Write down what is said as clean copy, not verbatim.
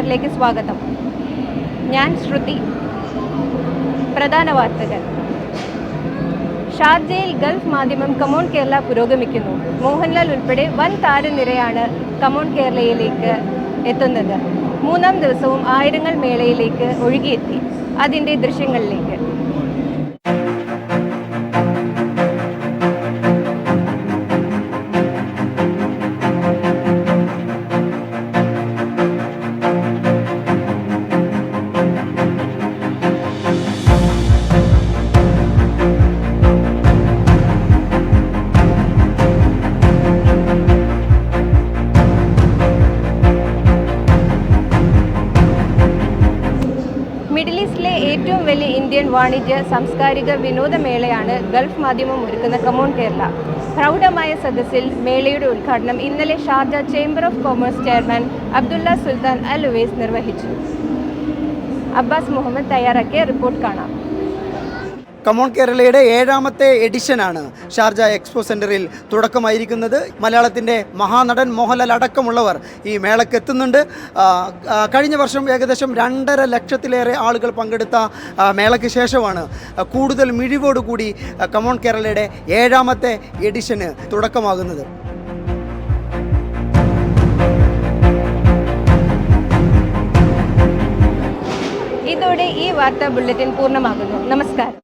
സെന്ററിലേക്ക് സ്വാഗതം. ഞാൻ ശ്രുതി. പ്രധാന വാർത്തകൾ. ഷാർജയിൽ ഗൾഫ് മാധ്യമം കമോൺ കേരള പുരോഗമിക്കുന്നു. മോഹൻലാൽ ഉൾപ്പെടെ വൻ താരനിരയാണ് കമോൺ കേരളയിലേക്ക് എത്തുന്നത്. മൂന്നാം ദിവസവും ആയിരങ്ങൾ മേളയിലേക്ക് ഒഴുകിയെത്തി. അതിൻ്റെ ദൃശ്യങ്ങളിലേക്ക്. മിഡിൽ ഈസ്റ്റിലെ ഏറ്റവും വലിയ ഇന്ത്യൻ വാണിജ്യ സാംസ്കാരിക വിനോദമേളയാണ് ഗൾഫ് മാധ്യമം ഒരുക്കുന്ന കമോൺ കേരള. പ്രൗഢമായ സദസ്സിൽ മേളയുടെ ഉദ്ഘാടനം ഇന്നലെ Sharjah Chamber of Commerce chairman Abdullah Sultan Al Owais നിർവഹിച്ചു. അബ്ബാസ് മുഹമ്മദ് തയ്യാറാക്കിയ റിപ്പോർട്ട് കാണാം. കമോൺ കേരളയുടെ 7ാമത്തെ എഡിഷനാണ് ഷാർജ എക്സ്പോ സെൻറ്ററിൽ തുടക്കമായിരിക്കുന്നത്. മലയാളത്തിൻ്റെ മഹാനടൻ മോഹൻലാൽ അടക്കമുള്ളവർ ഈ മേളയ്ക്ക് എത്തുന്നുണ്ട്. കഴിഞ്ഞ വർഷം ഏകദേശം 2.5 ലക്ഷത്തിലേറെ ആളുകൾ പങ്കെടുത്ത മേളയ്ക്ക് ശേഷമാണ് കൂടുതൽ മിഴിവോടുകൂടി കമോൺ കേരളയുടെ 7ാമത്തെ എഡിഷന് തുടക്കമാകുന്നത്. ഇതോടെ ഈ വാർത്താ ബുള്ളറ്റിൻ പൂർണ്ണമാകുന്നു. നമസ്കാരം.